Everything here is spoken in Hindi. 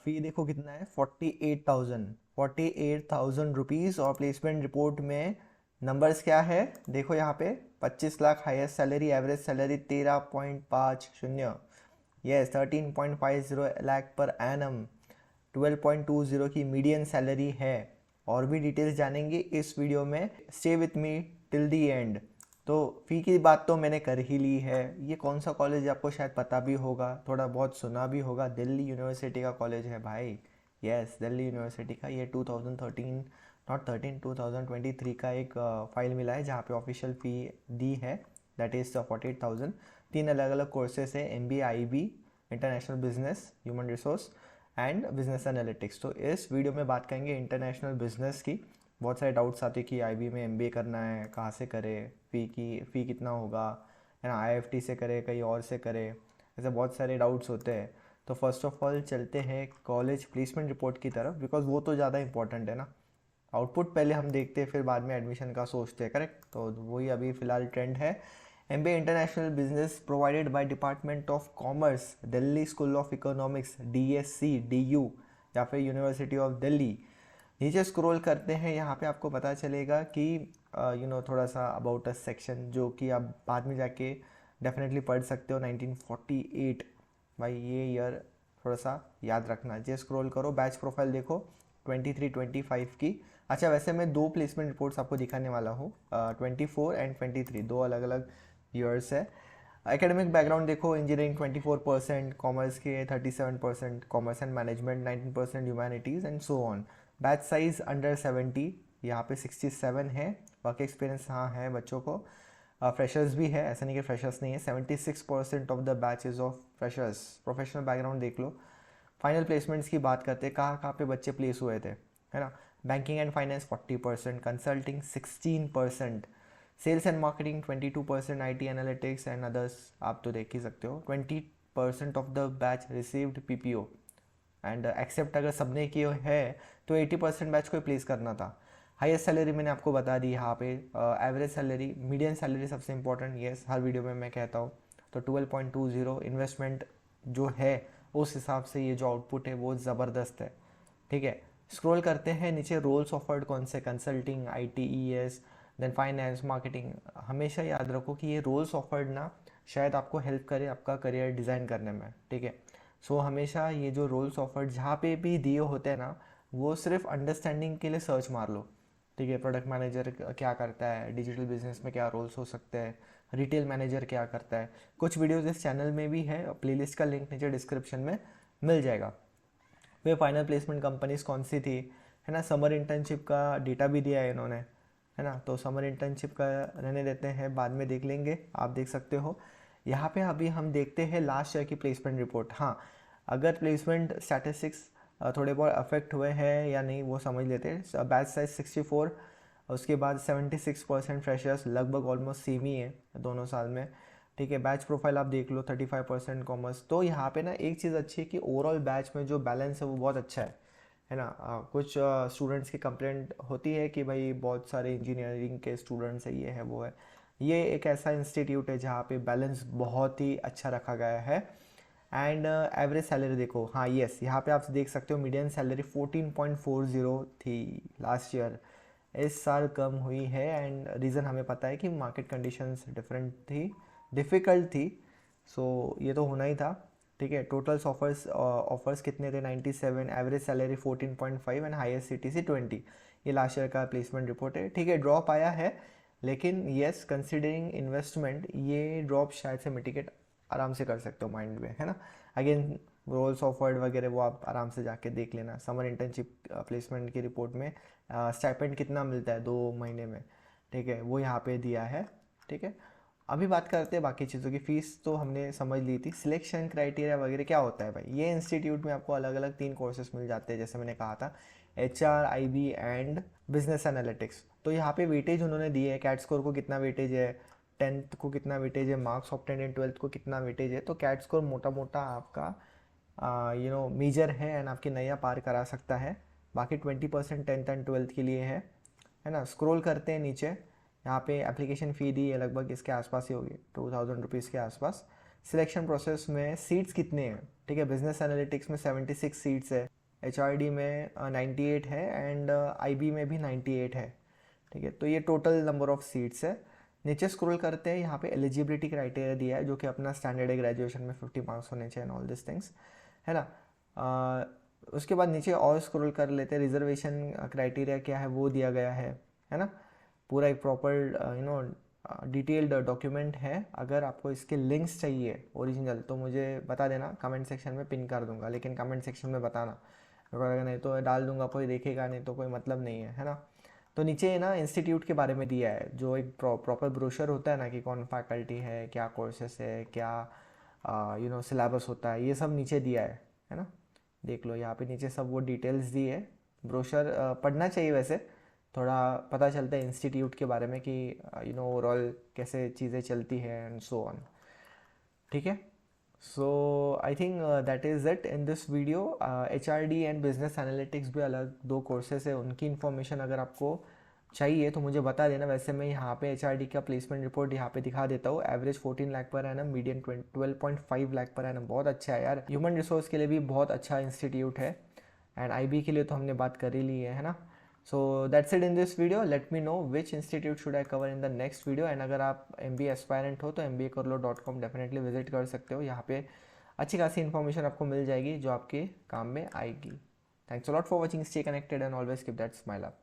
फ़ी देखो कितना है, 48,000 रुपीज़। और प्लेसमेंट रिपोर्ट में नंबर्स क्या है, देखो यहाँ पे 25 lakh highest salary, average salary 13.50, yes 13.50 lakh per annum, 12.20 की मीडियन सैलरी है। और भी डिटेल्स जानेंगे इस वीडियो में, stay with me till the and. तो फ़ी की बात तो मैंने कर ही ली है। ये कौन सा कॉलेज है आपको शायद पता भी होगा, थोड़ा बहुत सुना भी होगा, दिल्ली यूनिवर्सिटी का कॉलेज है भाई। यस, दिल्ली यूनिवर्सिटी का। ये 2013 नॉट 13 2023 का एक फाइल मिला है जहाँ पे ऑफिशियल फ़ी दी है, दैट इज़ 48,000। 3 अलग अलग कोर्सेस है, MBA, IB, international business, human resource and business analytics. तो इस वीडियो में बात करेंगे इंटरनेशनल बिजनेस की। बहुत सारे डाउट्स आते हैं कि IB में MBA करना है, कहाँ से करे, फ़ी कितना होगा, है ना, IFT से करे, कहीं और से करे, ऐसे बहुत सारे डाउट्स होते हैं। तो फर्स्ट ऑफ ऑल चलते हैं कॉलेज प्लेसमेंट रिपोर्ट की तरफ, बिकॉज वो तो ज़्यादा इंपॉर्टेंट है ना। आउटपुट पहले हम देखते हैं, फिर बाद में एडमिशन का सोचते हैं, करेक्ट। तो वही अभी फ़िलहाल ट्रेंड है। MBA international business provided by department of commerce, Delhi school of economics, DSC DU, या फिर यूनिवर्सिटी ऑफ दिल्ली। नीचे स्क्रॉल करते हैं, यहाँ पे आपको पता चलेगा कि थोड़ा सा अबाउट अस सेक्शन, जो कि आप बाद में जाके डेफिनेटली पढ़ सकते हो। 1948, भाई ये ईयर थोड़ा सा याद रखना। जे स्क्रॉल करो, बैच प्रोफाइल देखो 23-25 की। अच्छा, वैसे मैं दो प्लेसमेंट रिपोर्ट्स आपको दिखाने वाला हूँ, 24 एंड 23, दो अलग अलग ईयर्स है। एकेडमिक बैकग्राउंड देखो, इंजीनियरिंग 24%, कॉमर्स के 37%, commerce and management 19%, humanities and so on. Batch size under 70, यहाँ पे 67 है। वर्क एक्सपीरियंस हाँ है बच्चों को। फ्रेशर्स भी है, ऐसा नहीं कि फ्रेशर्स नहीं है। 76% of the batch is of freshers. Professional background देख लो। फाइनल प्लेसमेंट्स की बात करते हैं, कहाँ कहाँ पे बच्चे प्लेस हुए थे, है ना। Banking and finance 40%, consulting 16%, sales and marketing 22%, IT analytics and others आप तो देख ही सकते हो। 20% of the batch received PPO and accept अगर सबने किए है तो 80% बैच को प्लेस करना था। हाईएस्ट सैलरी मैंने आपको बता दी यहाँ पे। एवरेज सैलरी, मीडियन सैलरी सबसे इंपॉर्टेंट, येस हर वीडियो में मैं कहता हूँ। तो 12.20 इन्वेस्टमेंट जो है, उस हिसाब से ये जो आउटपुट है वो ज़बरदस्त है, ठीक है। स्क्रॉल करते हैं नीचे, रोल्स ऑफर्ड कौन से, consulting, ITES, then finance, marketing. हमेशा याद रखो कि ये रोल्स ऑफर्ड ना शायद आपको हेल्प करे आपका करियर डिज़ाइन करने में, ठीक है। सो हमेशा ये जो रोल्स ऑफर्ड जहाँ पे भी दिए होते हैं ना, वो सिर्फ अंडरस्टैंडिंग के लिए सर्च मार लो, ठीक है। प्रोडक्ट मैनेजर क्या करता है, डिजिटल बिजनेस में क्या रोल्स हो सकते हैं, रिटेल मैनेजर क्या करता है। कुछ वीडियोस इस चैनल में भी है, प्लेलिस्ट का लिंक नीचे डिस्क्रिप्शन में मिल जाएगा। फिर फाइनल प्लेसमेंट कंपनीज कौन सी थी, है ना। समर इंटर्नशिप का डेटा भी दिया है इन्होंने, है ना। तो समर इंटर्नशिप का रहने देते हैं, बाद में देख लेंगे, आप देख सकते हो। यहाँ पे अभी हम देखते हैं लास्ट ईयर की प्लेसमेंट रिपोर्ट। हाँ, अगर प्लेसमेंट स्टैटिस्टिक्स थोड़े बहुत अफेक्ट हुए हैं या नहीं वो समझ लेते हैं। बैच साइज 64, उसके बाद 76% फ्रेशर्स, लगभग ऑलमोस्ट सेम ही है दोनों साल में, ठीक है। बैच प्रोफाइल आप देख लो, 35% कॉमर्स। तो यहाँ पे ना एक चीज़ अच्छी है कि ओवरऑल बैच में जो बैलेंस है वो बहुत अच्छा है ना। कुछ स्टूडेंट्स की कंप्लेंट होती है कि भाई बहुत सारे इंजीनियरिंग के स्टूडेंट्स है, ये है वो है। ये एक ऐसा इंस्टीट्यूट है जहाँ पे बैलेंस बहुत ही अच्छा रखा गया है। एंड एवरेज सैलरी देखो, हाँ यस, यहाँ पे आप देख सकते हो मीडियन सैलरी 14.40 थी लास्ट ईयर, इस साल कम हुई है। एंड रीज़न हमें पता है कि मार्केट कंडीशंस डिफरेंट थी, डिफ़िकल्ट थी। सो ये तो होना ही था, ठीक है। टोटल ऑफर्स कितने थे, 97। Average salary 14.5 and highest CTC 20। ये लास्ट ईयर का प्लेसमेंट रिपोर्ट है, ठीक है। ड्रॉप आया है, लेकिन येस कंसिडरिंग इन्वेस्टमेंट ये ड्रॉप शायद से मिटिगेट आराम से कर सकते हो माइंड में, है ना। अगेन रोल्स ऑफर्ड वगैरह वो आप आराम से जाके देख लेना। समर इंटर्नशिप प्लेसमेंट की रिपोर्ट में स्टाइपेंड कितना मिलता है 2 महीने में, ठीक है, वो यहाँ पे दिया है, ठीक है। अभी बात करते हैं बाकी चीज़ों की। फ़ीस तो हमने समझ ली थी। सिलेक्शन क्राइटेरिया वगैरह क्या होता है भाई, ये इंस्टीट्यूट में आपको अलग अलग 3 कोर्सेज मिल जाते हैं, जैसे मैंने कहा था, HR, IB and business analytics. तो यहाँ पे वेटेज उन्होंने दिए है, कैट स्कोर को कितना वेटेज है, 10th को कितना वेटेज है, मार्क्स ऑफ 10 एंड 12th को कितना वेटेज है। तो कैट स्कोर मोटा मोटा आपका मेजर है एंड आपकी नया पार करा सकता है। बाकी 20% 10th एंड 12th के लिए है ना। स्क्रॉल करते हैं नीचे, यहाँ पे एप्लीकेशन फ़ी दी है, लगभग इसके आसपास ही होगी, 2000 रुपीज़ के आसपास। सिलेक्शन प्रोसेस में सीट्स कितने हैं, ठीक है। बिजनेस एनालिटिक्स में 76 सीट्स है, HRD में 98 है एंड IB में भी 98 है। ठीक है, तो ये टोटल नंबर ऑफ सीट्स है। नीचे स्क्रॉल करते हैं, यहाँ पे एलिजिबिलिटी क्राइटेरिया दिया है जो कि अपना स्टैंडर्ड है, ग्रेजुएशन में 50 मार्क्स होने चाहिए ऑल दिस थिंग्स, है ना। उसके बाद नीचे और स्क्रॉल कर लेते हैं, रिजर्वेशन क्राइटेरिया क्या है वो दिया गया है ना। पूरा एक प्रॉपर डिटेल्ड डॉक्यूमेंट है। अगर आपको इसके लिंक्स चाहिए ओरिजिनल तो मुझे बता देना, कमेंट सेक्शन में पिन कर दूंगा, लेकिन कमेंट सेक्शन में बताना, अगर नहीं तो डाल दूंगा, कोई देखेगा नहीं तो कोई मतलब नहीं है ना। तो नीचे ना इंस्टीट्यूट के बारे में दिया है, जो एक प्रॉपर ब्रोशर होता है ना कि कौन फैकल्टी है, क्या कोर्सेस है, क्या सिलेबस होता है, ये सब नीचे दिया है ना। देख लो यहाँ पे नीचे सब वो डिटेल्स दी है। ब्रोशर पढ़ना चाहिए वैसे, थोड़ा पता चलता है इंस्टीट्यूट के बारे में कि ओवरऑल कैसे चीज़ें चलती है एंड सो ऑन। ठीक है, so I think that is it in this video. HRD and business analytics भी अलग दो कोर्सेज है, उनकी इन्फॉर्मेशन अगर आपको चाहिए तो मुझे बता देना। वैसे मैं यहाँ पे HRD का प्लेसमेंट रिपोर्ट यहाँ पे दिखा देता हूँ। Average 14 lakh per annum, median 12.5 lakh per annum, बहुत अच्छा है यार। ह्यूमन रिसोर्स के लिए भी बहुत अच्छा इंस्टीट्यूट है एंड IB के लिए तो हमने बात कर ही ली है ना। So that's it in this video. Let me know which institute should I cover in the next video. And अगर आप MBA एस्पायरेंट हो तो mbakarlo.com डेफिनेटली विजिट कर सकते हो। यहाँ पे अच्छी खासी इन्फॉर्मेशन आपको मिल जाएगी जो आपके काम में आएगी। Thanks a lot for watching, stay connected and always keep that smile up.